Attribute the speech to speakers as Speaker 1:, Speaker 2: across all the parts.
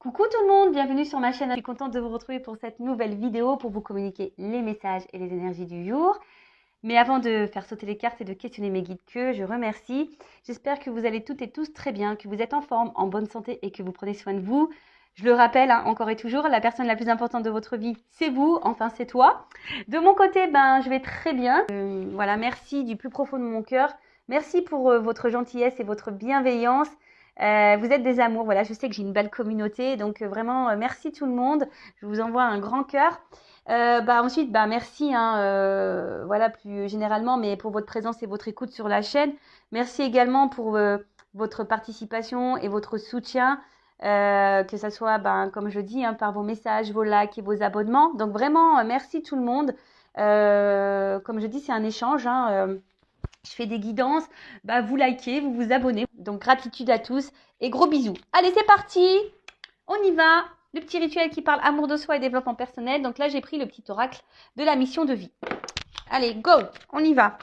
Speaker 1: Coucou tout le monde, bienvenue sur ma chaîne. Je suis contente de vous retrouver pour cette nouvelle vidéo pour vous communiquer les messages et les énergies du jour. Mais avant de faire sauter les cartes et de questionner mes guides que je remercie, j'espère que vous allez toutes et tous très bien, que vous êtes en forme, en bonne santé et que vous prenez soin de vous. Je le rappelle, encore et toujours, la personne la plus importante de votre vie, c'est vous, enfin c'est toi. De mon côté, je vais très bien. Voilà, merci du plus profond de mon cœur. Merci pour votre gentillesse et votre bienveillance. Vous êtes des amours, voilà, je sais que j'ai une belle communauté, donc vraiment merci tout le monde. Je vous envoie un grand cœur. Ensuite, merci, voilà, plus généralement, mais pour votre présence et votre écoute sur la chaîne. Merci également pour votre participation et votre soutien, que ça soit, comme je dis, par vos messages, vos likes et vos abonnements. Donc vraiment, merci tout le monde. Comme je dis, c'est un échange, je fais des guidances, vous likez, vous vous abonnez. Donc gratitude à tous et gros bisous. Allez, c'est parti, on y va. Le petit rituel qui parle amour de soi et développement personnel. Donc là, j'ai pris le petit oracle de la mission de vie. Allez, go, on y va.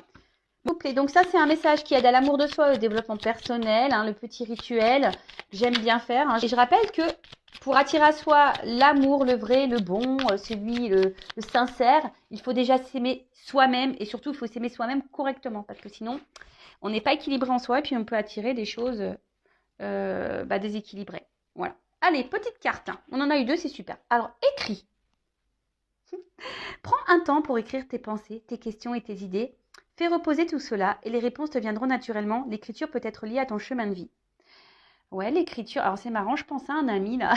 Speaker 1: Donc ça, c'est un message qui aide à l'amour de soi et au développement personnel, le petit rituel que j'aime bien faire. Et je rappelle que pour attirer à soi l'amour, le vrai, le bon, celui, le sincère, il faut déjà s'aimer soi-même et surtout, il faut s'aimer soi-même correctement parce que sinon, on n'est pas équilibré en soi et puis on peut attirer des choses déséquilibrées. Voilà. Allez, petite carte. On en a eu deux, c'est super. Alors, écris. Prends un temps pour écrire tes pensées, tes questions et tes idées. Fais reposer tout cela et les réponses te viendront naturellement. L'écriture peut être liée à ton chemin de vie. Ouais, l'écriture. Alors, c'est marrant, je pense à un ami là.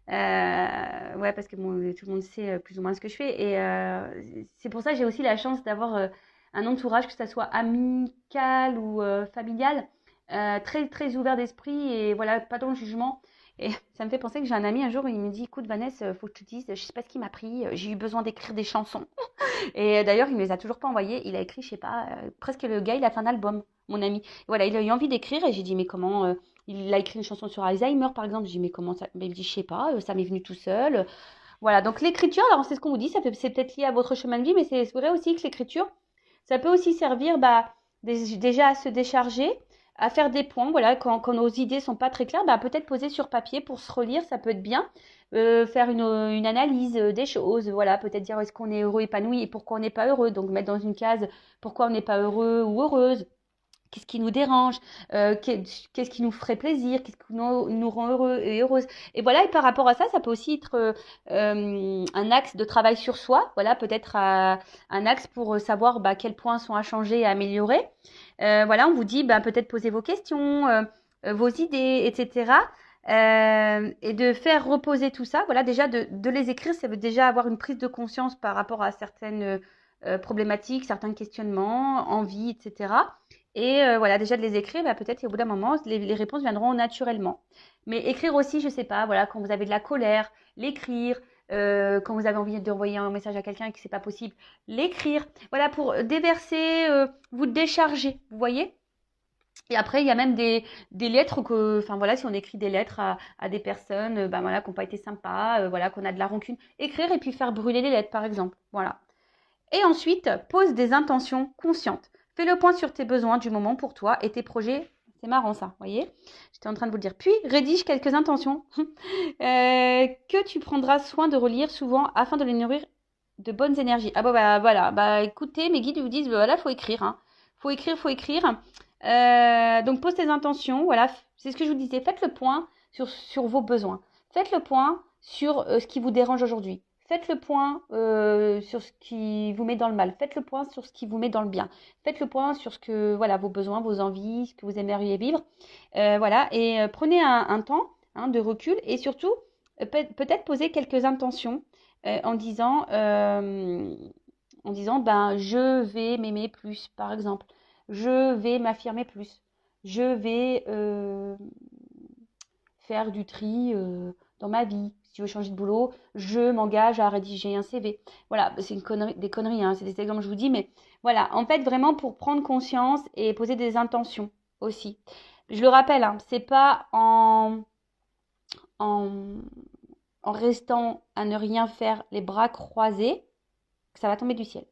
Speaker 1: Ouais, parce que tout le monde sait plus ou moins ce que je fais. Et c'est pour ça que j'ai aussi la chance d'avoir un entourage, que ce soit amical ou familial, très, très ouvert d'esprit et voilà, pas dans le jugement. Et ça me fait penser que j'ai un ami un jour, il me dit, écoute Vanessa, faut que je te dise, je sais pas ce qui m'a pris, j'ai eu besoin d'écrire des chansons. Et d'ailleurs, il ne les a toujours pas envoyées. Il a écrit, je sais pas, presque le gars, il a fait un album, mon ami. Voilà, il a eu envie d'écrire et j'ai dit, mais comment il a écrit une chanson sur Alzheimer, par exemple. J'ai dit, mais comment ça? Mais il me dit, je sais pas, ça m'est venu tout seul. Voilà, donc l'écriture, alors c'est ce qu'on vous dit, c'est peut-être lié à votre chemin de vie, mais c'est vrai aussi que l'écriture, ça peut aussi servir déjà à se décharger, à faire des points. Voilà, quand nos idées sont pas très claires, peut-être poser sur papier pour se relire, ça peut être bien. Faire une analyse des choses, voilà, peut-être dire est-ce qu'on est heureux, épanoui et pourquoi on n'est pas heureux. Donc mettre dans une case pourquoi on n'est pas heureux ou heureuse. Qu'est-ce qui nous dérange, qu'est-ce qui nous ferait plaisir, qu'est-ce qui nous rend heureux et heureuse. Et voilà, et par rapport à ça, ça peut aussi être un axe de travail sur soi. Voilà, peut-être un axe pour savoir quels points sont à changer et à améliorer. Voilà, on vous dit peut-être poser vos questions, vos idées, etc. Et de faire reposer tout ça. Voilà, déjà de les écrire, ça veut déjà avoir une prise de conscience par rapport à certaines problématiques, certains questionnements, envies, etc. Et voilà, déjà de les écrire, peut-être qu'au bout d'un moment, les réponses viendront naturellement. Mais écrire aussi, je sais pas, voilà, quand vous avez de la colère, l'écrire. Quand vous avez envie d'envoyer un message à quelqu'un et que c'est pas possible, l'écrire. Voilà, pour déverser, vous décharger, vous voyez. Et après, il y a même des lettres voilà, si on écrit des lettres à des personnes, voilà, qui n'ont pas été sympas, voilà, qu'on a de la rancune, écrire et puis faire brûler les lettres, par exemple. Voilà. Et ensuite, pose des intentions conscientes. Fais le point sur tes besoins du moment pour toi et tes projets. C'est marrant ça, vous voyez. J'étais en train de vous le dire. Puis, rédige quelques intentions que tu prendras soin de relire souvent afin de les nourrir de bonnes énergies. Ah voilà. Écoutez, mes guides vous disent, voilà, faut écrire. Faut écrire. Donc, pose tes intentions. Voilà, c'est ce que je vous disais. Faites le point sur vos besoins. Faites le point sur ce qui vous dérange aujourd'hui. Faites le point sur ce qui vous met dans le mal. Faites le point sur ce qui vous met dans le bien. Faites le point sur vos besoins, vos envies, ce que vous aimeriez vivre. Voilà, et prenez un temps de recul et surtout, peut-être poser quelques intentions en disant, je vais m'aimer plus, par exemple. Je vais m'affirmer plus. Je vais faire du tri dans ma vie. Si je veux changer de boulot, je m'engage à rédiger un CV. Voilà, c'est des conneries, c'est des exemples que je vous dis, mais voilà, en fait, vraiment pour prendre conscience et poser des intentions aussi. Je le rappelle, c'est pas en restant à ne rien faire les bras croisés que ça va tomber du ciel.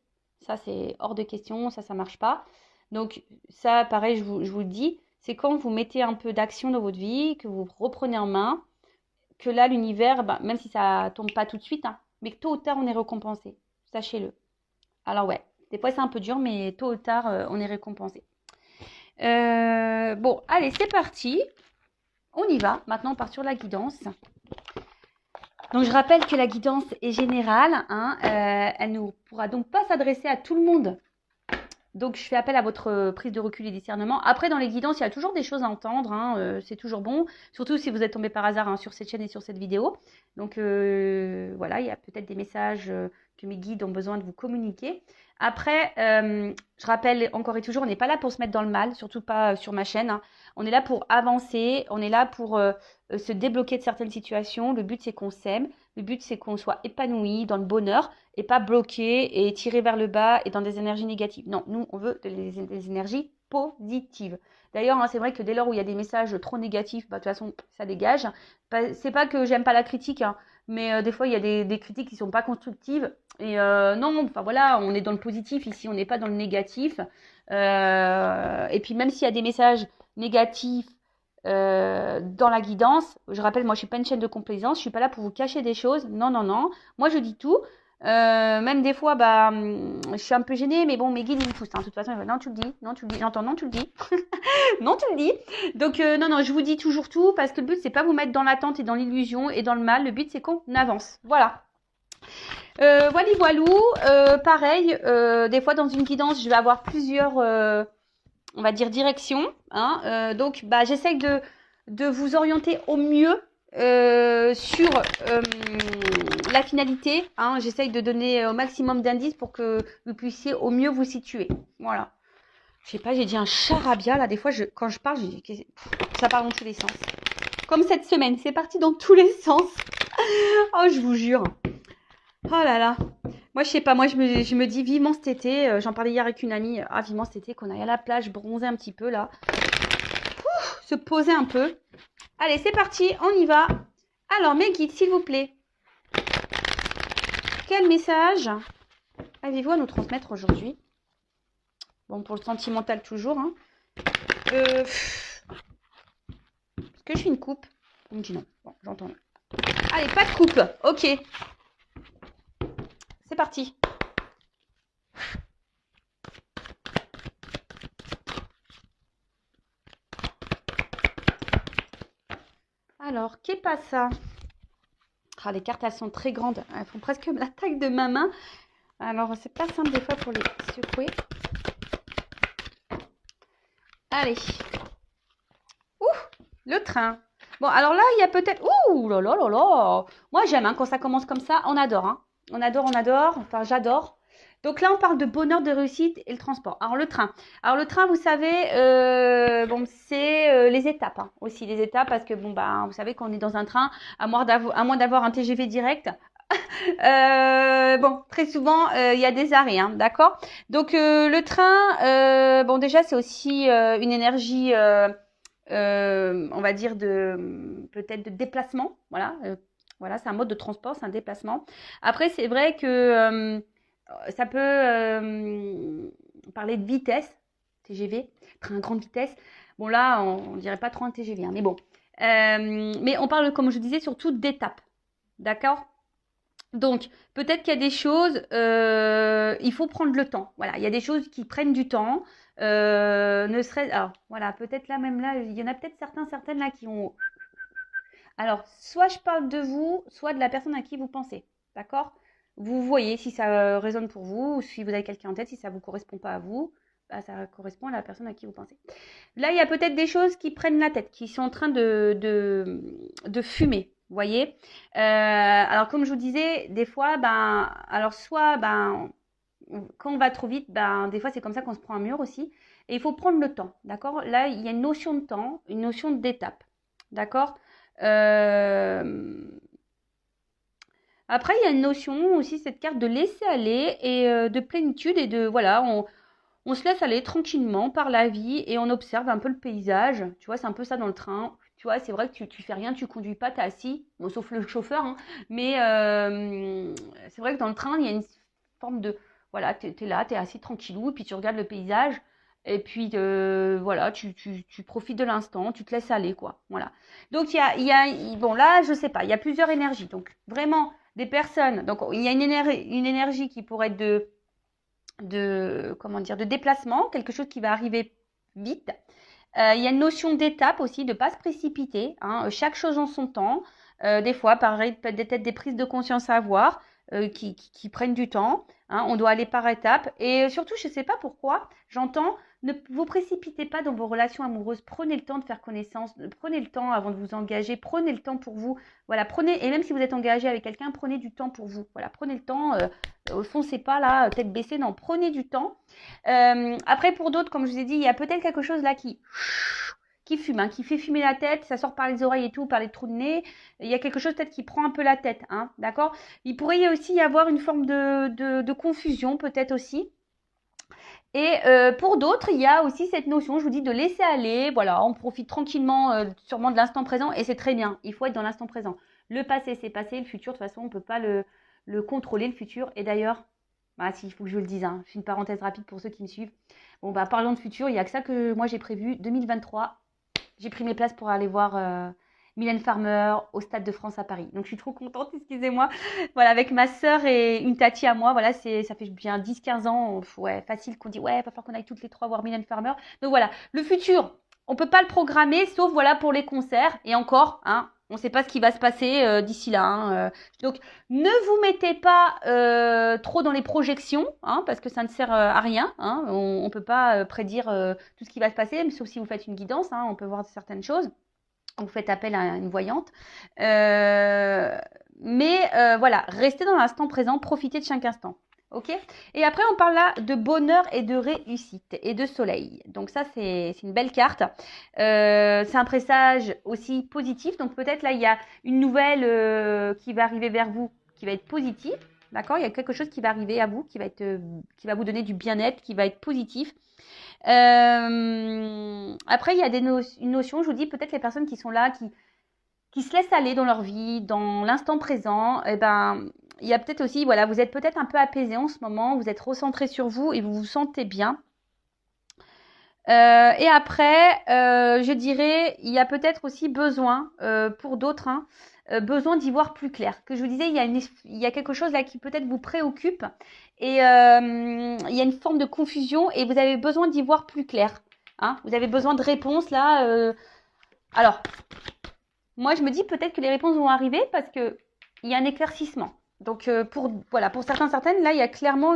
Speaker 1: Ça, c'est hors de question, ça marche pas. Donc ça, pareil, je vous le dis, c'est quand vous mettez un peu d'action dans votre vie, que vous reprenez en main, que là, l'univers, ben, même si ça tombe pas tout de suite, hein, mais que tôt ou tard, on est récompensé. Sachez-le. Alors ouais, des fois, c'est un peu dur, mais tôt ou tard, on est récompensé. Bon, allez, c'est parti. On y va. Maintenant, on part sur la guidance. Donc, je rappelle que la guidance est générale. Hein, elle ne pourra donc pas s'adresser à tout le monde. Donc, je fais appel à votre prise de recul et discernement. Après, dans les guidances, il y a toujours des choses à entendre. Hein, c'est toujours bon. Surtout si vous êtes tombé par hasard hein, sur cette chaîne et sur cette vidéo. Donc, voilà, il y a peut-être des messages que mes guides ont besoin de vous communiquer. Après, je rappelle encore et toujours, on n'est pas là pour se mettre dans le mal, surtout pas sur ma chaîne. Hein. On est là pour avancer, on est là pour se débloquer de certaines situations. Le but, c'est qu'on s'aime. Le but, c'est qu'on soit épanoui dans le bonheur et pas bloqué et tiré vers le bas et dans des énergies négatives. Non, nous, on veut des énergies positives. D'ailleurs, hein, c'est vrai que dès lors où il y a des messages trop négatifs, bah, de toute façon, ça dégage. C'est pas que j'aime pas la critique, hein, mais des fois, il y a des critiques qui sont pas constructives. Et non, enfin voilà, on est dans le positif ici, on n'est pas dans le négatif. Et puis même s'il y a des messages négatifs dans la guidance, je rappelle, moi je suis pas une chaîne de complaisance, je suis pas là pour vous cacher des choses. Non, non, non. Moi je dis tout. Même des fois, bah, je suis un peu gênée, mais bon, mes guides ils me poussent. Hein. De toute façon, ils vont, non, tu le dis, non, tu le dis. J'entends, non, tu le dis, non, tu le dis. Donc non, non, je vous dis toujours tout parce que le but c'est pas vous mettre dans l'attente et dans l'illusion et dans le mal. Le but c'est qu'on avance. Voilà. Voilà, voilou. Pareil, des fois dans une guidance, je vais avoir plusieurs, on va dire, directions. Hein, donc, bah, j'essaye de vous orienter au mieux sur la finalité. Hein, j'essaye de donner au maximum d'indices pour que vous puissiez au mieux vous situer. Voilà. Je sais pas, j'ai dit un charabia là. Des fois, quand je parle, ça part dans tous les sens. Comme cette semaine, c'est parti dans tous les sens. Oh, je vous jure. Oh là là. Moi, je sais pas, moi, je me dis vivement cet été. J'en parlais hier avec une amie. Ah, vivement cet été, qu'on aille à la plage, bronzer un petit peu là. Ouh, se poser un peu. Allez, c'est parti, on y va. Alors, mes guides, s'il vous plaît. Quel message avez-vous à nous transmettre aujourd'hui? Bon, pour le sentimental toujours. Hein. Est-ce que je fais une coupe? On me dit non. Bon, j'entends. Allez, pas de coupe. Ok. C'est parti. Alors, qu'est pas ça? Ah, les cartes, elles sont très grandes. Elles font presque la taille de ma main. Alors, c'est pas simple des fois pour les secouer. Allez. Ouh, le train. Bon, alors là, il y a peut-être... Ouh, là là là là. Moi, j'aime hein, quand ça commence comme ça. On adore. Hein. On adore, on adore. Enfin, j'adore. Donc là, on parle de bonheur, de réussite et le transport. Alors, le train. Alors, le train, vous savez, bon, c'est les étapes hein, aussi. Les étapes parce que, bon, bah, vous savez qu'on est dans un train, à moins d'avoir un TGV direct. Bon, très souvent, il y a des arrêts, hein, d'accord? Donc, le train, bon, déjà, c'est aussi une énergie, on va dire, peut-être de déplacement. Voilà, voilà, c'est un mode de transport, c'est un déplacement. Après, c'est vrai que ça peut parler de vitesse, TGV, train à grande vitesse. Bon, là, on ne dirait pas trop un TGV, hein, mais bon. Mais on parle, comme je disais, surtout d'étapes. D'accord? Donc, peut-être qu'il y a des choses, il faut prendre le temps. Voilà, il y a des choses qui prennent du temps. Ne serait alors, voilà, peut-être là, même là, il y en a peut-être certaines là qui ont. Alors, soit je parle de vous, soit de la personne à qui vous pensez. D'accord? Vous voyez si ça résonne pour vous, ou si vous avez quelqu'un en tête, si ça ne vous correspond pas à vous, bah, ça correspond à la personne à qui vous pensez. Là, il y a peut-être des choses qui prennent la tête, qui sont en train de fumer. Vous voyez alors, comme je vous disais, des fois, ben, alors soit, ben, quand on va trop vite, ben, des fois, c'est comme ça qu'on se prend un mur aussi. Et il faut prendre le temps, d'accord? Là, il y a une notion de temps, une notion d'étape, d'accord? Après, il y a une notion aussi, cette carte de laisser aller et de plénitude et de, voilà, on se laisse aller tranquillement par la vie et on observe un peu le paysage. Tu vois, c'est un peu ça dans le train. Tu vois, c'est vrai que tu fais rien, tu conduis pas, tu es assis, bon, sauf le chauffeur, hein, mais c'est vrai que dans le train, il y a une forme de, voilà, tu es là, tu es assis tranquillou, et puis tu regardes le paysage Et puis, voilà, tu profites de l'instant, tu te laisses aller, quoi. Voilà. Donc, bon, là, je sais pas, il y a plusieurs énergies. Donc, vraiment, des personnes. Donc, il y a une énergie qui pourrait être comment dire, de déplacement, quelque chose qui va arriver vite. Il y a une notion d'étape aussi, de ne pas se précipiter, hein, chaque chose en son temps. Des fois, pareil, peut-être des prises de conscience à avoir qui prennent du temps. Hein, on doit aller par étapes. Et surtout, je ne sais pas pourquoi, j'entends, ne vous précipitez pas dans vos relations amoureuses. Prenez le temps de faire connaissance. Prenez le temps avant de vous engager. Prenez le temps pour vous. Voilà, prenez, et même si vous êtes engagé avec quelqu'un, prenez du temps pour vous. Voilà, prenez le temps. Foncez pas là, tête baissée. Non, prenez du temps. Après, pour d'autres, comme je vous ai dit, il y a peut-être quelque chose là qui fume, hein, qui fait fumer la tête, ça sort par les oreilles et tout, par les trous de nez. Il y a quelque chose peut-être qui prend un peu la tête, hein, d'accord? Il pourrait aussi y avoir une forme de confusion, peut-être aussi. Et pour d'autres, il y a aussi cette notion, je vous dis, de laisser aller. Voilà, on profite tranquillement, sûrement de l'instant présent, et c'est très bien. Il faut être dans l'instant présent. Le passé, c'est passé. Le futur, de toute façon, on ne peut pas le contrôler, le futur. Et d'ailleurs, bah, si, il faut que je le dise, hein, je fais une parenthèse rapide pour ceux qui me suivent. Bon, bah, parlons de futur, il n'y a que ça que moi j'ai prévu. 2023, j'ai pris mes places pour aller voir Mylène Farmer au Stade de France à Paris. Donc je suis trop contente, excusez-moi. Voilà, avec ma sœur et une tati à moi. Voilà, ça fait bien 10-15 ans, ouais, facile qu'on dit, ouais, il va falloir qu'on aille toutes les trois voir Mylène Farmer. Donc voilà, le futur, on ne peut pas le programmer, sauf voilà pour les concerts. Et encore, hein, on ne sait pas ce qui va se passer d'ici là. Hein. Donc ne vous mettez pas trop dans les projections, hein, parce que ça ne sert à rien. Hein. On ne peut pas prédire tout ce qui va se passer, sauf si vous faites une guidance. Hein, on peut voir certaines choses. Vous faites appel à une voyante. Voilà, restez dans l'instant présent, profitez de chaque instant. Ok. Et après, on parle là de bonheur et de réussite et de soleil. Donc ça, c'est une belle carte. C'est un présage aussi positif. Donc peut-être là, il y a une nouvelle qui va arriver vers vous, qui va être positive. D'accord. Il y a quelque chose qui va arriver à vous, qui va vous donner du bien-être, qui va être positif. Après, il y a une notion, je vous dis, peut-être les personnes qui sont là, qui se laissent aller dans leur vie, dans l'instant présent, eh ben, il y a peut-être aussi, voilà, vous êtes peut-être un peu apaisé en ce moment, vous êtes recentré sur vous et vous vous sentez bien. Et après, je dirais, il y a peut-être aussi besoin, pour d'autres, hein, besoin d'y voir plus clair. Que je vous disais, il y a quelque chose là qui peut-être vous préoccupe et il y a une forme de confusion et vous avez besoin d'y voir plus clair. Hein. Vous avez besoin de réponses là. Alors, moi je me dis peut-être que les réponses vont arriver parce que il y a un éclaircissement. Donc pour certaines, là il y a clairement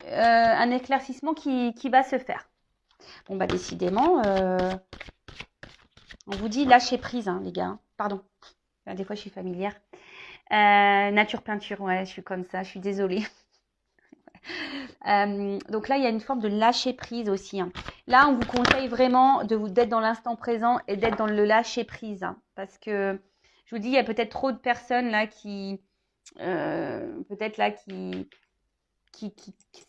Speaker 1: un éclaircissement qui va se faire. Bon, bah, décidément, on vous dit lâcher prise, hein, les gars. Pardon. Des fois, je suis familière. Nature peinture, ouais, je suis comme ça, je suis désolée. Donc là, il y a une forme de lâcher prise aussi. Hein. Là, on vous conseille vraiment d'être dans l'instant présent et d'être dans le lâcher prise. Hein, parce que, je vous dis, il y a peut-être trop de personnes là peut-être là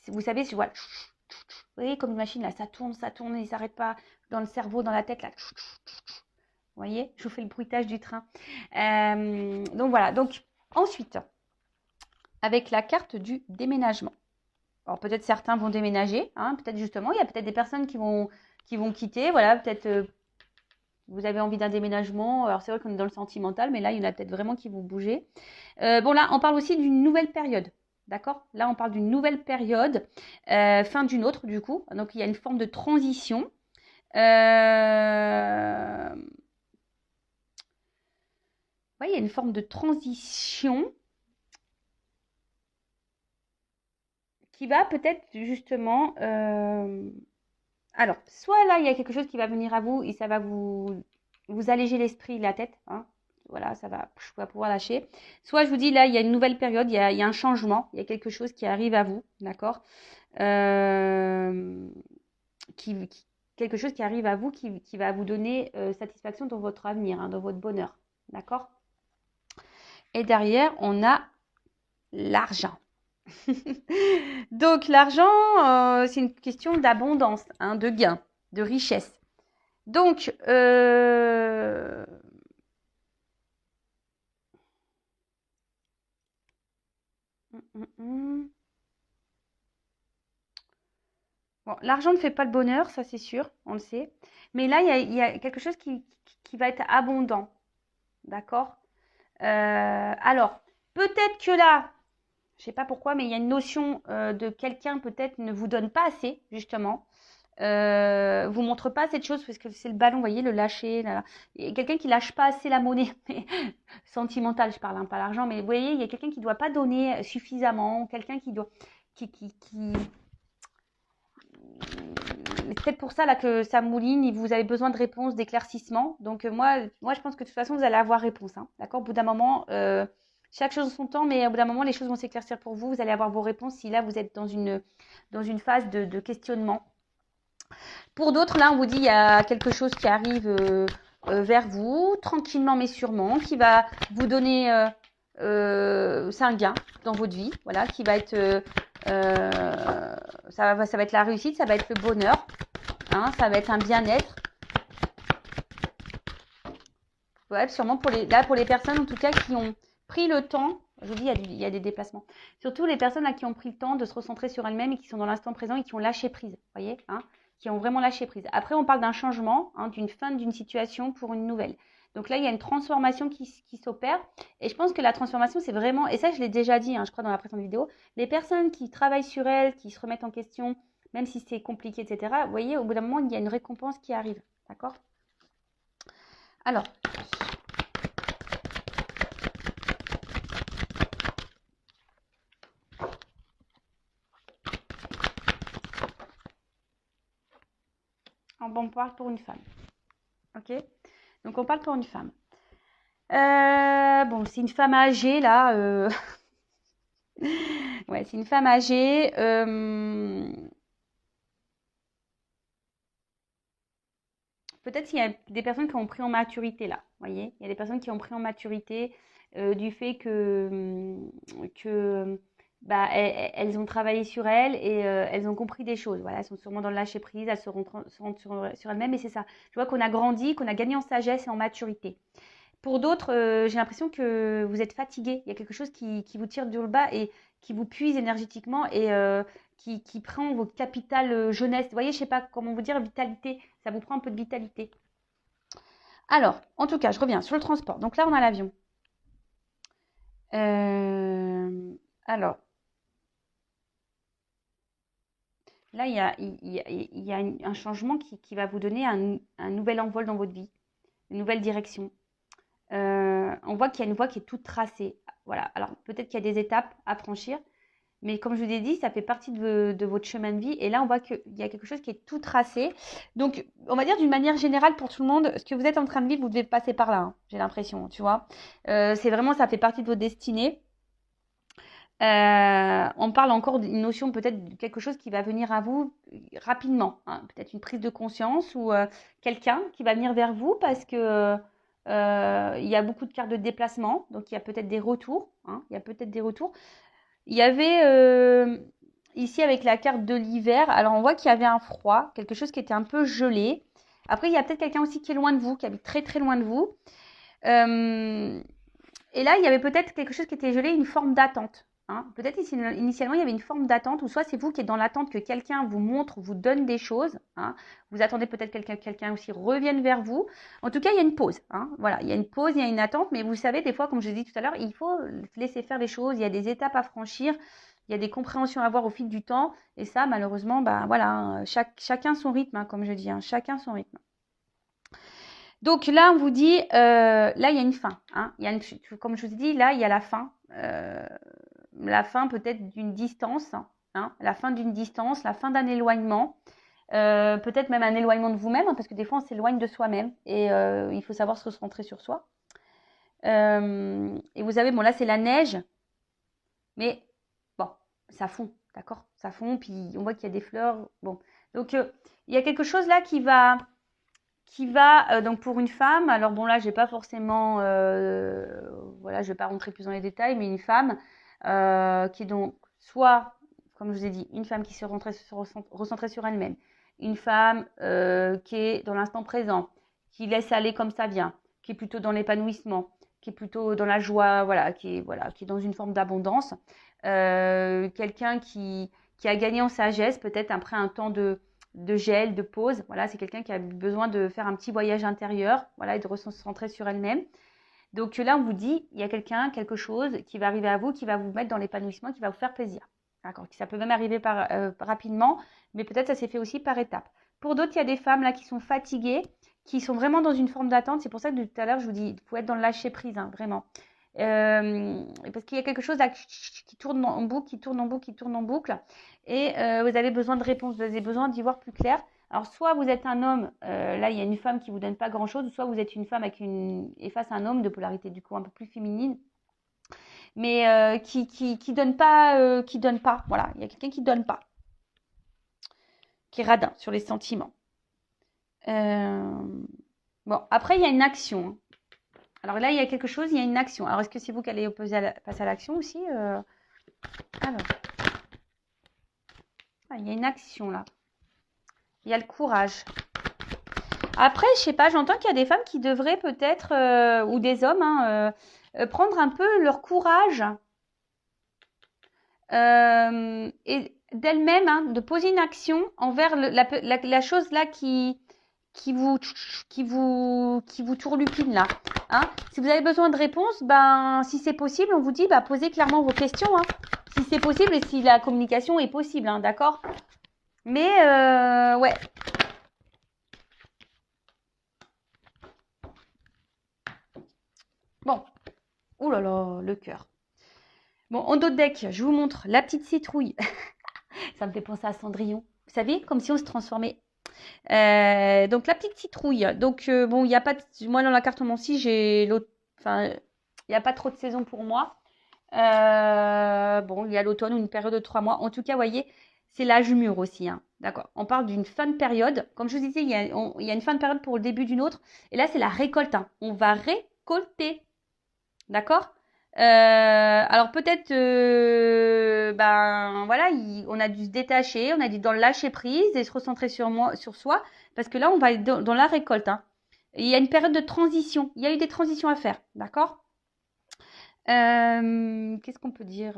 Speaker 1: vous savez, je vois, vous voyez, comme une machine, là, ça tourne, et il s'arrête pas dans le cerveau, dans la tête, là. Vous voyez, je vous fais le bruitage du train. Donc voilà, donc ensuite, avec la carte du déménagement. Alors peut-être certains vont déménager, hein, peut-être justement, il y a peut-être des personnes qui vont quitter, voilà, peut-être vous avez envie d'un déménagement. Alors c'est vrai qu'on est dans le sentimental, mais là, il y en a peut-être vraiment qui vont bouger. Bon là, on parle aussi d'une nouvelle période. D'accord. Là, on parle d'une nouvelle période, fin d'une autre du coup. Donc, il y a une forme de transition. Ouais, il y a une forme de transition qui va peut-être justement... Alors, soit là, il y a quelque chose qui va venir à vous et ça va vous alléger l'esprit, la tête. Hein. Voilà, ça va pouvoir lâcher. Soit je vous dis, là, il y a une nouvelle période, il y a un changement, il y a quelque chose qui arrive à vous, d'accord quelque chose qui arrive à vous qui va vous donner satisfaction dans votre avenir, hein, dans votre bonheur, d'accord. Et derrière, on a l'argent. Donc l'argent, c'est une question d'abondance, hein, de gain, de richesse. Donc, Bon, l'argent ne fait pas le bonheur, ça c'est sûr, on le sait. Mais là, il y a quelque chose qui va être abondant. D'accord? Alors, peut-être que là, je sais pas pourquoi, mais il y a une notion de quelqu'un peut-être ne vous donne pas assez, justement. Vous montre pas cette chose parce que c'est le ballon, vous voyez, le lâcher. Là, là. Et quelqu'un qui lâche pas assez la monnaie, sentimentale, je parle, hein, pas l'argent, mais vous voyez, il y a quelqu'un qui doit pas donner suffisamment, quelqu'un qui doit, qui... C'est peut-être pour ça là que ça mouline et vous avez besoin de réponses, d'éclaircissements. Donc moi, je pense que de toute façon, vous allez avoir réponse. Hein, d'accord? Au bout d'un moment, chaque chose en son temps, mais au bout d'un moment, les choses vont s'éclaircir pour vous. Vous allez avoir vos réponses si là, vous êtes dans une phase de questionnement. Pour d'autres, là, on vous dit il y a quelque chose qui arrive vers vous, tranquillement mais sûrement, qui va vous donner, c'est un gain dans votre vie, voilà, qui va être, ça va être la réussite, ça va être le bonheur, hein, ça va être un bien-être. Ouais, sûrement pour les personnes en tout cas qui ont pris le temps, je vous dis, il y a des déplacements. Surtout les personnes là qui ont pris le temps de se recentrer sur elles-mêmes et qui sont dans l'instant présent et qui ont lâché prise, voyez, hein, qui ont vraiment lâché prise. Après, on parle d'un changement, hein, d'une fin d'une situation pour une nouvelle. Donc là, il y a une transformation qui s'opère. Et je pense que la transformation, c'est vraiment, et ça, je l'ai déjà dit, hein, je crois, dans la précédente vidéo, les personnes qui travaillent sur elles, qui se remettent en question, même si c'est compliqué, etc., vous voyez, au bout d'un moment, il y a une récompense qui arrive. D'accord? Alors, on parle pour une femme. Ok? Donc, on parle pour une femme. Bon, c'est une femme âgée, là. Ouais, c'est une femme âgée. Peut-être qu'il y a des personnes qui ont pris en maturité, là. Vous voyez? Il y a des personnes qui ont pris en maturité du fait que bah, elles ont travaillé sur elles et elles ont compris des choses. Voilà, elles sont sûrement dans le lâcher prise, elles se rendent sur elles-mêmes et c'est ça. Je vois qu'on a grandi, qu'on a gagné en sagesse et en maturité. Pour d'autres, j'ai l'impression que vous êtes fatigué. Il y a quelque chose qui vous tire du bas et qui vous puise énergétiquement et qui prend votre capital jeunesse. Vous voyez, je ne sais pas comment vous dire, vitalité. Ça vous prend un peu de vitalité. Alors, en tout cas, je reviens sur le transport. Donc là, on a l'avion. Alors, là, il y a un changement qui va vous donner un nouvel envol dans votre vie, une nouvelle direction. On voit qu'il y a une voie qui est toute tracée. Voilà. Alors, peut-être qu'il y a des étapes à franchir, mais comme je vous ai dit, ça fait partie de votre chemin de vie. Et là, on voit qu'il y a quelque chose qui est tout tracé. Donc, on va dire d'une manière générale pour tout le monde, ce que vous êtes en train de vivre, vous devez passer par là, hein, j'ai l'impression, tu vois. C'est vraiment, ça fait partie de votre destinée. On parle encore d'une notion peut-être de quelque chose qui va venir à vous rapidement, hein, peut-être une prise de conscience ou quelqu'un qui va venir vers vous parce que il y a beaucoup de cartes de déplacement, donc il y a peut-être des retours, hein, il y a peut-être des retours. Il y avait ici avec la carte de l'hiver, alors on voit qu'il y avait un froid, quelque chose qui était un peu gelé. Après, il y a peut-être quelqu'un aussi qui est loin de vous, qui habite très très loin de vous. Et là, il y avait peut-être quelque chose qui était gelé, une forme d'attente. Hein. Peut-être initialement, il y avait une forme d'attente, ou soit c'est vous qui êtes dans l'attente que quelqu'un vous montre, vous donne des choses. Hein. Vous attendez peut-être que quelqu'un aussi revienne vers vous. En tout cas, il y a une pause. Hein. Voilà, il y a une pause, il y a une attente, mais vous savez, des fois, comme je l'ai dit tout à l'heure, il faut laisser faire les choses. Il y a des étapes à franchir, il y a des compréhensions à avoir au fil du temps. Et ça, malheureusement, bah voilà, hein, chacun son rythme, hein, comme je dis, hein, chacun son rythme. Donc là, on vous dit, là, il y a une fin. Hein. Comme je vous ai dit, là, il y a la fin peut-être d'une distance, hein, la fin d'une distance, la fin d'un éloignement, peut-être même un éloignement de vous-même, hein, parce que des fois, on s'éloigne de soi-même et il faut savoir se recentrer sur soi. Et vous savez, bon, là, c'est la neige, mais bon, ça fond, d'accord? Ça fond, puis on voit qu'il y a des fleurs. Bon, donc il y a quelque chose là qui va donc pour une femme, alors bon là j'ai pas forcément voilà, je vais pas rentrer plus dans les détails, mais une femme qui est donc soit, comme je vous ai dit, une femme qui se recentrer sur elle-même, une femme qui est dans l'instant présent, qui laisse aller comme ça vient, qui est plutôt dans l'épanouissement, qui est plutôt dans la joie, voilà, qui est dans une forme d'abondance, quelqu'un qui qui a gagné en sagesse, peut-être après un temps de gel, de pause. Voilà, c'est quelqu'un qui a besoin de faire un petit voyage intérieur, voilà, et de se concentrer sur elle-même. Donc là, on vous dit, il y a quelqu'un, quelque chose qui va arriver à vous, qui va vous mettre dans l'épanouissement, qui va vous faire plaisir. D'accord. Ça peut même arriver rapidement, mais peut-être ça s'est fait aussi par étapes. Pour d'autres, il y a des femmes là qui sont fatiguées, qui sont vraiment dans une forme d'attente. C'est pour ça que tout à l'heure, je vous dis, il faut être dans le lâcher prise, hein, vraiment. Parce qu'il y a quelque chose là qui tourne en boucle, qui tourne en boucle, qui tourne en boucle. Et vous avez besoin de réponses, vous avez besoin d'y voir plus clair. Alors, soit vous êtes un homme, là, il y a une femme qui ne vous donne pas grand-chose, soit vous êtes une femme et face à un homme de polarité, du coup, un peu plus féminine, mais qui donne pas, voilà, il y a quelqu'un qui donne pas, qui est radin sur les sentiments. Bon, après, il y a une action, hein. Alors là, il y a quelque chose, il y a une action. Alors, est-ce que c'est vous qui allez passer à l'action aussi Alors, il y a une action là. Il y a le courage. Après, je sais pas, j'entends qu'il y a des femmes qui devraient peut-être, ou des hommes, hein, prendre un peu leur courage et d'elle-même, hein, de poser une action envers la chose là qui vous tourlupine là. Hein. Si vous avez besoin de réponses, ben si c'est possible, on vous dit posez clairement vos questions. Hein, si c'est possible et si la communication est possible, hein, d'accord. Mais ouais. Bon. Ouh là là, le cœur. Bon, en dos de deck, je vous montre la petite citrouille. Ça me fait penser à Cendrillon. Vous savez, comme si on se transformait. Donc la petite citrouille. Donc bon, il n'y a pas de... Moi dans la cartomancie, j'ai l'autre. Enfin, il n'y a pas trop de saison pour moi. Bon, il y a l'automne ou une période de 3 mois. En tout cas, vous voyez, c'est l'âge mûr aussi. Hein. D'accord. On parle d'une fin de période. Comme je vous disais, il y a une fin de période pour le début d'une autre. Et là, c'est la récolte. Hein. On va récolter. D'accord. Alors peut-être, ben voilà, on a dû se détacher, on a dû dans le lâcher prise et se recentrer sur soi, parce que là on va être dans la récolte. Hein. Il y a une période de transition, il y a eu des transitions à faire, d'accord. Qu'est-ce qu'on peut dire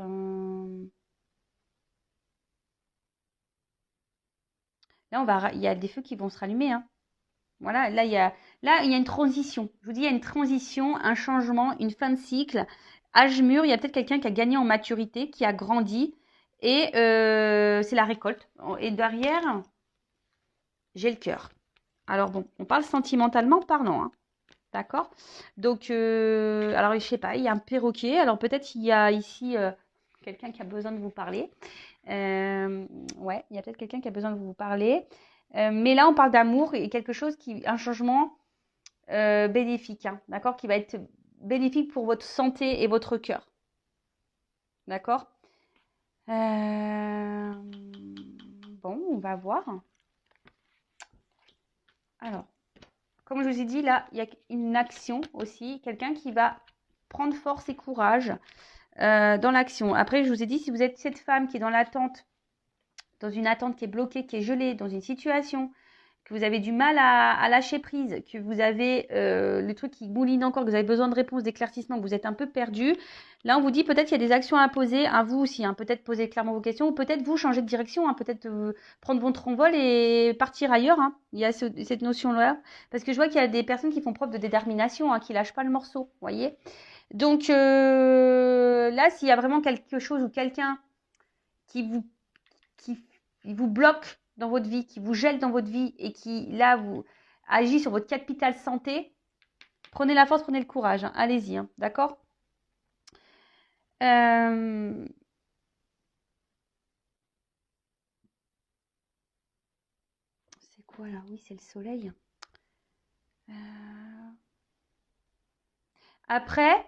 Speaker 1: Là il y a des feux qui vont se rallumer. Hein. Voilà, là il y a une transition. Je vous dis, il y a une transition, un changement, une fin de cycle. Âge mûr, il y a peut-être quelqu'un qui a gagné en maturité, qui a grandi, et c'est la récolte. Et derrière, j'ai le cœur. Alors bon, on parle sentimentalement parlant, hein. D'accord. Donc, alors je sais pas, il y a un perroquet. Alors peut-être il y a ici quelqu'un qui a besoin de vous parler. Ouais, il y a peut-être quelqu'un qui a besoin de vous parler. Mais là, on parle d'amour et quelque chose un changement bénéfique, hein, d'accord, qui va être bénéfique pour votre santé et votre cœur. D'accord. Bon, on va voir. Alors, comme je vous ai dit, là, il y a une action aussi, quelqu'un qui va prendre force et courage dans l'action. Après, je vous ai dit, si vous êtes cette femme qui est dans l'attente, dans une attente qui est bloquée, qui est gelée, dans une situation, que vous avez du mal à lâcher prise, que vous avez le truc qui mouline encore, que vous avez besoin de réponses, d'éclaircissements, que vous êtes un peu perdu. Là, on vous dit peut-être qu'il y a des actions à poser, à vous aussi, hein, peut-être poser clairement vos questions, ou peut-être vous changer de direction, hein, peut-être prendre votre envol et partir ailleurs. Hein. Il y a cette notion-là. Parce que je vois qu'il y a des personnes qui font preuve de détermination, hein, qui lâchent pas le morceau, vous voyez. Donc là, s'il y a vraiment quelque chose ou quelqu'un qui vous bloque dans votre vie, qui vous gèle dans votre vie et qui, là, vous agit sur votre capital santé, prenez la force, prenez le courage. Hein. Allez-y, hein, d'accord. C'est quoi là? Oui, c'est le soleil. Après,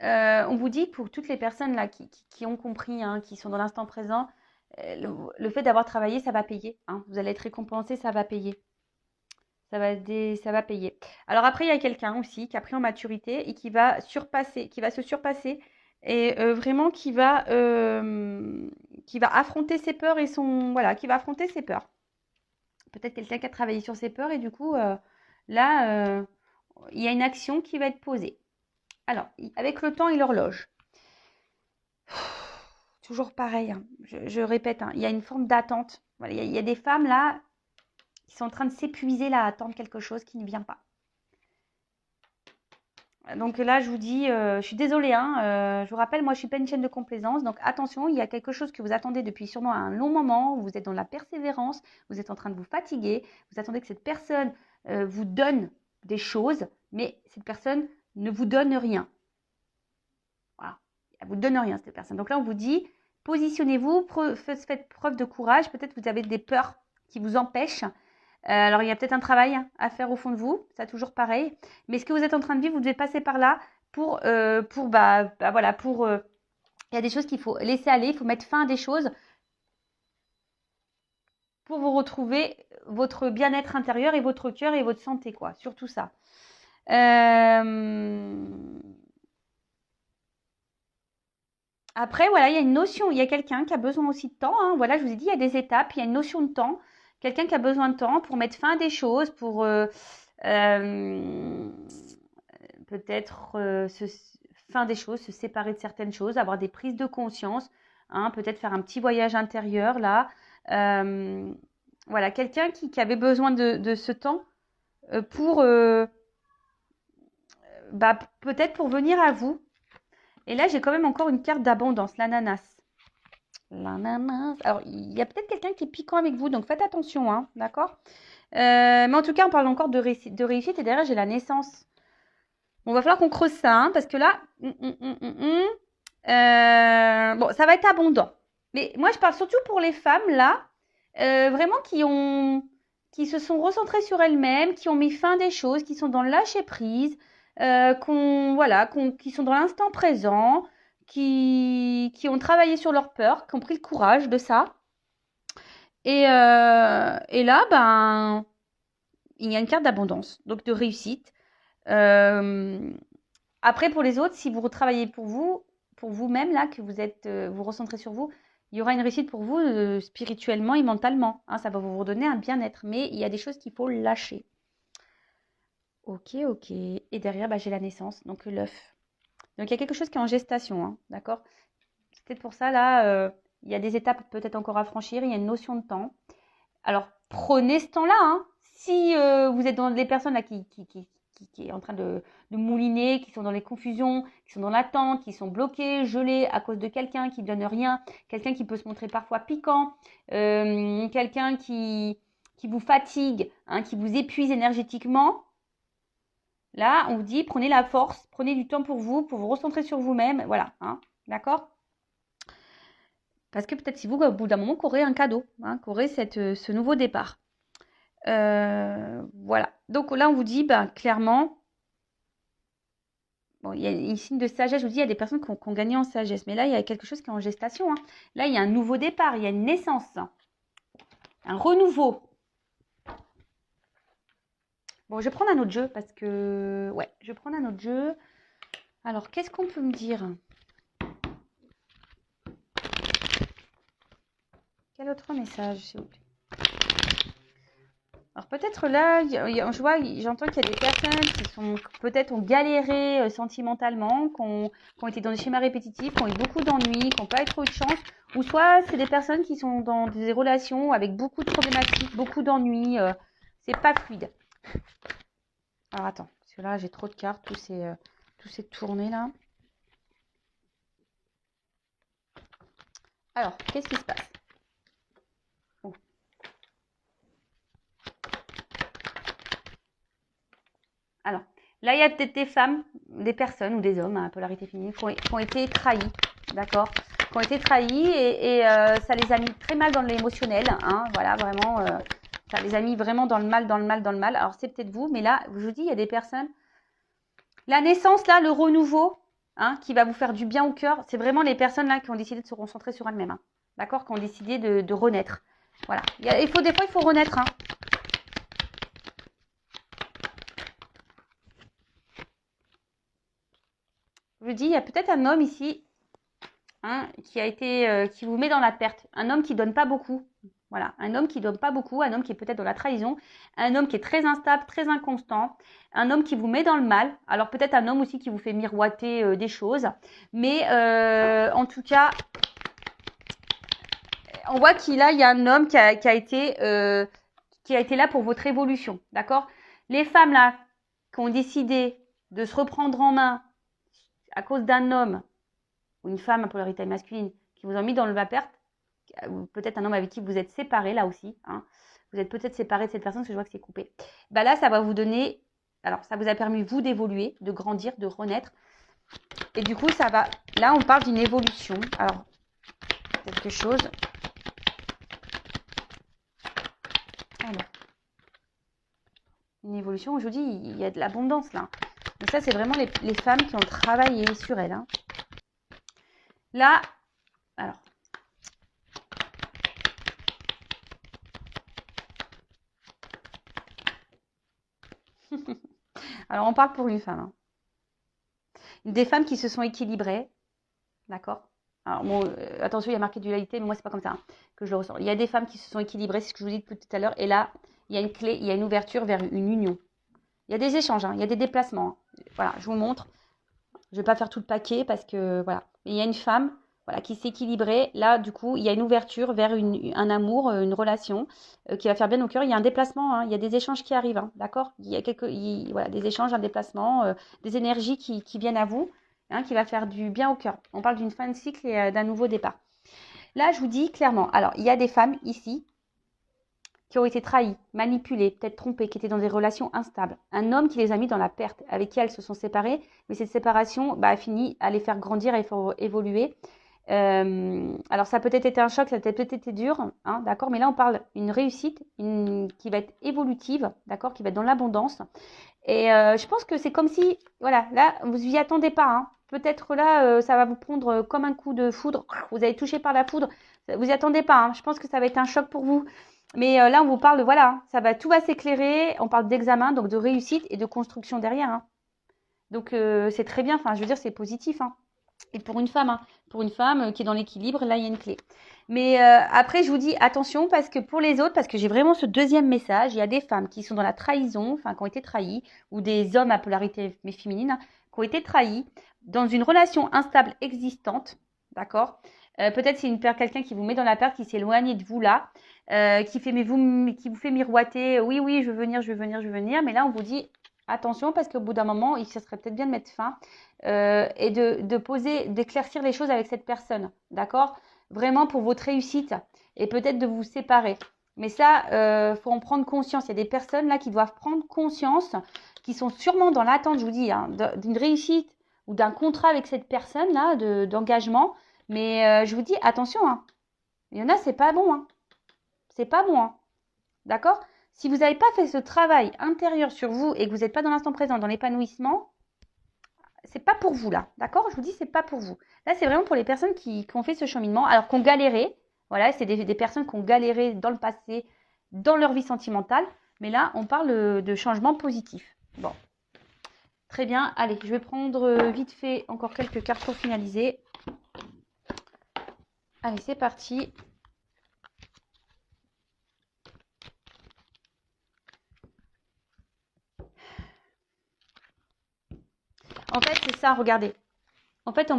Speaker 1: on vous dit pour toutes les personnes là qui ont compris, hein, qui sont dans l'instant présent, le fait d'avoir travaillé, ça va payer. Hein. Vous allez être récompensé, ça va payer. Ça va payer. Alors après, il y a quelqu'un aussi qui a pris en maturité et qui va se surpasser et vraiment qui va affronter ses peurs et qui va affronter ses peurs. Peut-être quelqu'un qui a travaillé sur ses peurs et du coup, là, il y a une action qui va être posée. Alors, avec le temps et l'horloge. toujours pareil, hein. Je répète, hein, il y a une forme d'attente. Voilà, il y a des femmes là qui sont en train de s'épuiser là, à attendre quelque chose qui ne vient pas. Donc là, je vous dis, je suis désolée, hein, je vous rappelle, moi, je suis pas une chaîne de complaisance. Donc attention, il y a quelque chose que vous attendez depuis sûrement un long moment. Vous êtes dans la persévérance, vous êtes en train de vous fatiguer. Vous attendez que cette personne vous donne des choses, mais cette personne ne vous donne rien. Voilà, elle vous donne rien, cette personne. Donc là, on vous dit, positionnez-vous, faites preuve de courage. Peut-être que vous avez des peurs qui vous empêchent. Alors, il y a peut-être un travail à faire au fond de vous, ça toujours pareil. Mais ce que vous êtes en train de vivre, vous devez passer par là pour voilà, il y a des choses qu'il faut laisser aller, il faut mettre fin à des choses pour vous retrouver votre bien-être intérieur et votre cœur et votre santé, quoi. Surtout ça. Après, voilà, il y a une notion, il y a quelqu'un qui a besoin aussi de temps, hein. Voilà, je vous ai dit, il y a des étapes, il y a une notion de temps. Quelqu'un qui a besoin de temps pour mettre fin à des choses, pour peut-être fin des choses, se séparer de certaines choses, avoir des prises de conscience, hein, peut-être faire un petit voyage intérieur là. Voilà, quelqu'un qui avait besoin de ce temps pour peut-être pour venir à vous. Et là, j'ai quand même encore une carte d'abondance, l'ananas. L'ananas. Alors, il y a peut-être quelqu'un qui est piquant avec vous, donc faites attention, hein, d'accord? Mais en tout cas, on parle encore de réussite et derrière, j'ai la naissance. Bon, va falloir qu'on creuse ça, hein, parce que là, bon, ça va être abondant. Mais moi, je parle surtout pour les femmes, là, vraiment qui se sont recentrées sur elles-mêmes, qui ont mis fin à des choses, qui sont dans le lâcher-prise, qui sont dans l'instant présent, qui ont travaillé sur leur peur, qui ont pris le courage de ça. Et là, il y a une carte d'abondance, donc de réussite. Après, pour les autres, si vous retravaillez pour vous-même, là, que vous êtes, vous recentrez sur vous, il y aura une réussite pour vous spirituellement et mentalement, hein, ça va vous redonner un bien-être. Mais il y a des choses qu'il faut lâcher. Ok. Et derrière, j'ai la naissance, donc l'œuf. Donc, il y a quelque chose qui est en gestation, hein, d'accord? C'est peut-être pour ça, là, il y a des étapes peut-être encore à franchir, il y a une notion de temps. Alors, prenez ce temps-là, hein. Si vous êtes dans des personnes là, qui est en train de mouliner, qui sont dans les confusions, qui sont dans l'attente, qui sont bloquées, gelées à cause de quelqu'un qui ne donne rien, quelqu'un qui peut se montrer parfois piquant, quelqu'un qui vous fatigue, hein, qui vous épuise énergétiquement. Là, on vous dit, prenez la force, prenez du temps pour vous recentrer sur vous-même. Voilà, hein, d'accord? Parce que peut-être si vous, au bout d'un moment, qu'aurez un cadeau, hein, qu'aurez ce nouveau départ. Voilà. Donc là, on vous dit, clairement, bon, il y a une signe de sagesse. Je vous dis, il y a des personnes qui ont gagné en sagesse. Mais là, il y a quelque chose qui est en gestation, hein. Là, il y a un nouveau départ, il y a une naissance, hein. Un renouveau. Bon, je vais prendre un autre jeu parce que... Ouais, je vais prendre un autre jeu. Alors, qu'est-ce qu'on peut me dire? Quel autre message, s'il vous plaît? Alors peut-être là, j'entends qu'il y a des personnes qui sont peut-être ont galéré sentimentalement, qui ont été dans des schémas répétitifs, qui ont eu beaucoup d'ennuis, qui n'ont pas eu trop de chance, ou soit c'est des personnes qui sont dans des relations avec beaucoup de problématiques, beaucoup d'ennuis, c'est pas fluide. Alors attends, parce que là j'ai trop de cartes, tout s'est tourné là. Alors, qu'est-ce qui se passe? Alors, là, il y a peut-être des femmes, des personnes ou des hommes à polarité féminine qui ont été trahis, d'accord? Qui ont été trahis et ça les a mis très mal dans l'émotionnel, hein, voilà, vraiment, ça les a mis vraiment dans le mal. Alors, c'est peut-être vous, mais là, je vous dis, il y a des personnes. La naissance, là, le renouveau, hein, qui va vous faire du bien au cœur, c'est vraiment les personnes là qui ont décidé de se concentrer sur elles-mêmes, hein, d'accord? Qui ont décidé de renaître. Voilà. Des fois, il faut renaître, hein. Je dis, il y a peut-être un homme ici, hein, qui vous met dans la perte. Un homme qui donne pas beaucoup. Voilà, un homme qui donne pas beaucoup, un homme qui est peut-être dans la trahison, un homme qui est très instable, très inconstant, un homme qui vous met dans le mal. Alors peut-être un homme aussi qui vous fait miroiter des choses. Mais en tout cas, On voit qu'il y a un homme qui a été là pour votre évolution, d'accord? Les femmes là qui ont décidé de se reprendre en main à cause d'un homme ou une femme à polarité masculine qui vous ont mis dans le bas-perte, ou peut-être un homme avec qui vous êtes séparés là aussi, hein. Vous êtes peut-être séparés de cette personne parce que je vois que c'est coupé. Bah là, ça va vous donner, alors ça vous a permis vous d'évoluer, de grandir, de renaître. Et du coup, ça va, là on parle d'une évolution. Alors, quelque chose. Alors, une évolution où je vous dis, il y a de l'abondance là. Mais ça, c'est vraiment les femmes qui ont travaillé sur elles, hein. Là, alors. Alors, on parle pour une femme, hein. Des femmes qui se sont équilibrées, d'accord? Alors, bon, attention, il y a marqué dualité, mais moi, c'est pas comme ça, hein, que je le ressens. Il y a des femmes qui se sont équilibrées, c'est ce que je vous dis depuis tout à l'heure, et là, il y a une clé, il y a une ouverture vers une union. Il y a des échanges, hein, il y a des déplacements, hein. Voilà, je vous montre. Je ne vais pas faire tout le paquet parce que, voilà. Mais il y a une femme, voilà, qui s'est équilibrée. Là, du coup, il y a une ouverture vers un amour, une relation qui va faire bien au cœur. Il y a un déplacement, hein, il y a des échanges qui arrivent, hein, d'accord? Il y a voilà, des échanges, un déplacement, des énergies qui viennent à vous, hein, qui va faire du bien au cœur. On parle d'une fin de cycle et d'un nouveau départ. Là, je vous dis clairement, alors, il y a des femmes ici qui ont été trahies, manipulées, peut-être trompées, qui étaient dans des relations instables. Un homme qui les a mis dans la perte, avec qui elles se sont séparées, mais cette séparation a fini à les faire grandir et faire évoluer. Alors ça a peut-être été un choc, ça a peut-être été dur, hein, d'accord, mais là on parle d'une réussite qui va être évolutive, d'accord, qui va être dans l'abondance. Et je pense que c'est comme si, voilà, là vous y attendez pas, hein. Peut-être là ça va vous prendre comme un coup de foudre, vous allez toucher par la foudre, vous y attendez pas, hein. Je pense que ça va être un choc pour vous. Mais là, on vous parle de, voilà, tout va s'éclairer. On parle d'examen, donc de réussite et de construction derrière, hein. Donc, c'est très bien. Enfin, je veux dire, c'est positif, hein. Et pour une femme, hein, pour une femme qui est dans l'équilibre, là, il y a une clé. Mais après, je vous dis attention parce que pour les autres, parce que j'ai vraiment ce deuxième message, il y a des femmes qui sont dans la trahison, enfin, qui ont été trahies, ou des hommes à polarité féminine, hein, qui ont été trahis dans une relation instable existante, d'accord? Peut-être c'est quelqu'un qui vous met dans la perte, qui s'éloigne de vous là, qui vous fait miroiter, oui, oui, je veux venir, je veux venir, je veux venir. Mais là, on vous dit attention parce qu'au bout d'un moment, ça serait peut-être bien de mettre fin et d'éclaircir les choses avec cette personne, d'accord? Vraiment pour votre réussite et peut-être de vous séparer. Mais ça, faut en prendre conscience. Il y a des personnes là qui doivent prendre conscience, qui sont sûrement dans l'attente, je vous dis, hein, d'une réussite ou d'un contrat avec cette personne là, d'engagement. Mais je vous dis attention, hein. Il y en a, c'est pas bon, hein. C'est pas bon, hein. D'accord? Si vous n'avez pas fait ce travail intérieur sur vous et que vous n'êtes pas dans l'instant présent, dans l'épanouissement, c'est pas pour vous là. D'accord? Je vous dis, c'est pas pour vous. Là, c'est vraiment pour les personnes qui ont fait ce cheminement, alors qu'on galéré. Voilà, c'est des personnes qui ont galéré dans le passé, dans leur vie sentimentale. Mais là, on parle de changement positif. Bon. Très bien. Allez, je vais prendre vite fait encore quelques cartes pour finaliser. Allez, c'est parti. En fait, c'est ça, regardez. En fait,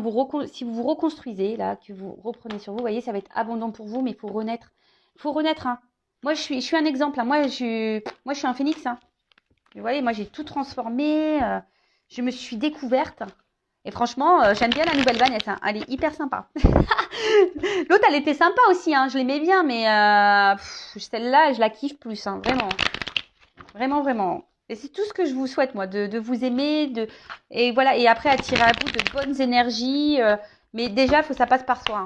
Speaker 1: si vous vous reconstruisez, là, que vous reprenez sur vous, voyez, ça va être abondant pour vous, mais il faut renaître. Il faut renaître, hein. Moi, je suis un exemple, hein. Moi, je suis un phénix, hein. Vous voyez, moi, j'ai tout transformé. Je me suis découverte. Et franchement, j'aime bien la nouvelle Vanessa, hein. Elle est hyper sympa. L'autre, elle était sympa aussi, hein. Je l'aimais bien, mais celle-là, je la kiffe plus, hein. Vraiment. Vraiment, vraiment. Et c'est tout ce que je vous souhaite, moi, de vous aimer, et voilà, et après attirer à vous de bonnes énergies. Mais déjà, il faut que ça passe par soi, hein.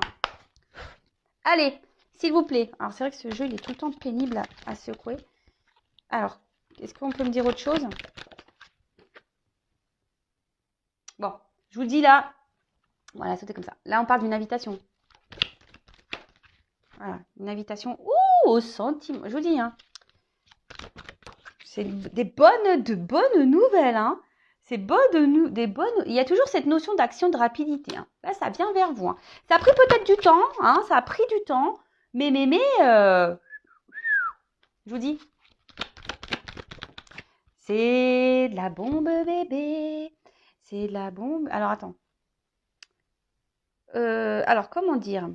Speaker 1: Allez, s'il vous plaît. Alors, c'est vrai que ce jeu, il est tout le temps pénible à secouer. Alors, est-ce qu'on peut me dire autre chose? Bon, je vous dis là. Voilà, c'était comme ça. Là, on parle d'une invitation. Voilà, une invitation. Ouh, au sentiment. Je vous dis, hein. C'est de bonnes nouvelles, hein. C'est des bonnes. Il y a toujours cette notion d'action, de rapidité, hein. Là, ça vient vers vous, hein. Ça a pris peut-être du temps, hein. Ça a pris du temps, mais, je vous dis, c'est de la bombe bébé, c'est de la bombe. Alors attends. Alors comment dire?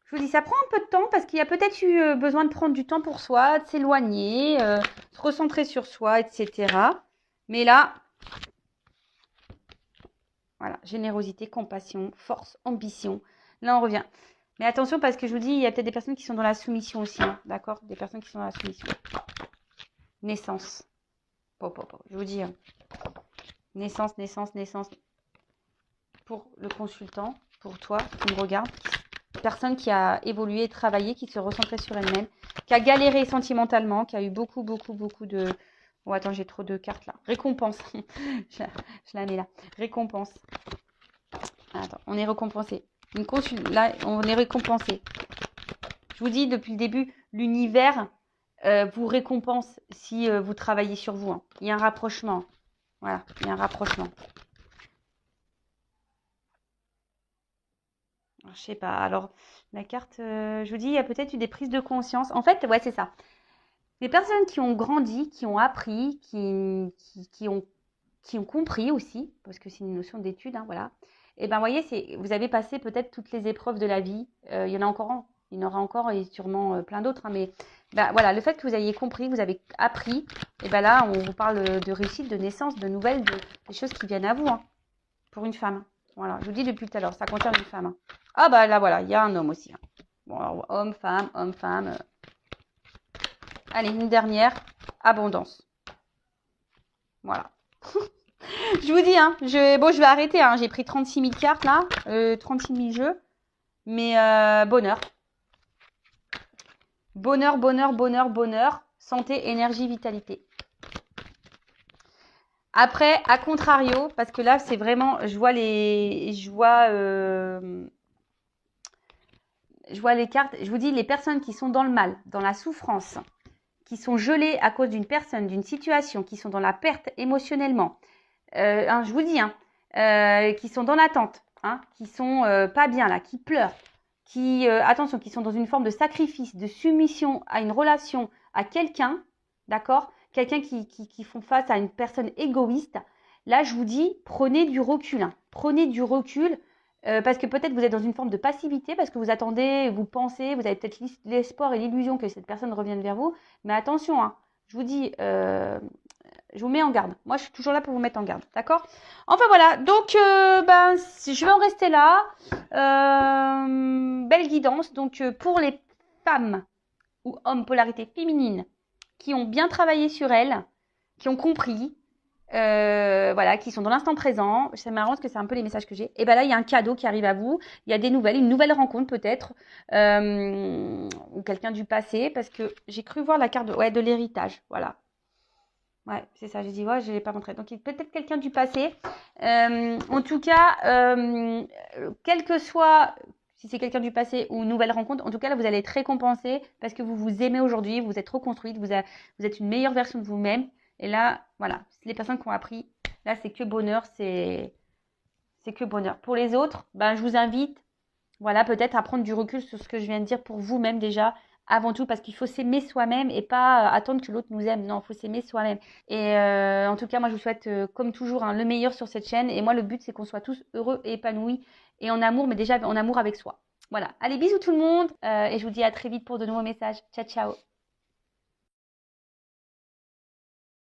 Speaker 1: Je vous dis, ça prend un peu de temps parce qu'il y a peut-être eu besoin de prendre du temps pour soi, de s'éloigner, se recentrer sur soi, etc. Mais là, voilà, générosité, compassion, force, ambition. Là, on revient. Mais attention parce que je vous dis, il y a peut-être des personnes qui sont dans la soumission aussi, hein, d'accord? Des personnes qui sont dans la soumission. Naissance. Je vous dis, naissance. Pour le consultant, pour toi qui me regarde, personne qui a évolué, travaillé, qui se recentrait sur elle-même, qui a galéré sentimentalement, qui a eu beaucoup de... Oh, attends, j'ai trop de cartes là. Récompense. je la mets là. Récompense. Attends, on est récompensé. Là, on est récompensé. Je vous dis depuis le début, l'univers vous récompense si vous travaillez sur vous. Hein. Il y a un rapprochement. Voilà, il y a un rapprochement. Je sais pas. Alors, la carte, je vous dis, il y a peut-être eu des prises de conscience. En fait, ouais, c'est ça. Les personnes qui ont grandi, qui ont appris, qui ont compris aussi, parce que c'est une notion d'étude, hein, voilà. Et ben, vous voyez, vous avez passé peut-être toutes les épreuves de la vie. Il y en a encore, il y en aura encore et sûrement plein d'autres. Hein, mais ben, voilà, le fait que vous ayez compris, que vous avez appris, et ben là, on vous parle de réussite, de naissance, de nouvelles, des choses qui viennent à vous, hein, pour une femme. Voilà, je vous dis depuis tout à l'heure, ça concerne une femme. Hein. Ah bah là, voilà, il y a un homme aussi. Hein. Bon, alors, homme, femme. Allez, une dernière. Abondance. Voilà. Je vous dis, hein, je vais arrêter. Hein, j'ai pris 36 000 cartes là. 36 000 jeux. Mais bonheur. Bonheur. Santé, énergie, vitalité. Après, à contrario, parce que là, c'est vraiment... Je vois les cartes. Je vous dis, les personnes qui sont dans le mal, dans la souffrance, qui sont gelées à cause d'une personne, d'une situation, qui sont dans la perte émotionnellement, je vous dis, qui sont dans l'attente, qui sont pas bien là, qui pleurent, attention, qui sont dans une forme de sacrifice, de soumission à une relation, à quelqu'un, d'accord? Quelqu'un qui font face à une personne égoïste. Là, je vous dis, prenez du recul. Hein. Prenez du recul parce que peut-être vous êtes dans une forme de passivité, parce que vous attendez, vous pensez, vous avez peut-être l'espoir et l'illusion que cette personne revienne vers vous. Mais attention, hein, je vous dis, je vous mets en garde. Moi, je suis toujours là pour vous mettre en garde, d'accord? Enfin, voilà. Donc, je vais en rester là. Belle guidance. Donc, pour les femmes ou hommes polarité féminine qui ont bien travaillé sur elles, qui ont compris, voilà, qui sont dans l'instant présent. C'est marrant parce que c'est un peu les messages que j'ai. Et ben là, il y a un cadeau qui arrive à vous. Il y a des nouvelles, une nouvelle rencontre peut-être, ou quelqu'un du passé, parce que j'ai cru voir la carte de l'héritage. Voilà. Ouais, c'est ça. J'ai dit, ouais, je ne l'ai pas montré. Donc, peut-être quelqu'un du passé. En tout cas, quel que soit, si c'est quelqu'un du passé ou une nouvelle rencontre, en tout cas, là, vous allez être récompensé parce que vous vous aimez aujourd'hui, vous êtes reconstruite, vous êtes une meilleure version de vous-même. Et là, voilà, les personnes qui ont appris, là, c'est que bonheur, c'est que bonheur. Pour les autres, je vous invite, voilà, peut-être à prendre du recul sur ce que je viens de dire pour vous-même déjà, avant tout, parce qu'il faut s'aimer soi-même et pas attendre que l'autre nous aime. Non, il faut s'aimer soi-même. Et en tout cas, moi, je vous souhaite, comme toujours, le meilleur sur cette chaîne. Et moi, le but, c'est qu'on soit tous heureux et épanouis et en amour, mais déjà en amour avec soi. Voilà. Allez, bisous tout le monde. Et je vous dis à très vite pour de nouveaux messages. Ciao, ciao.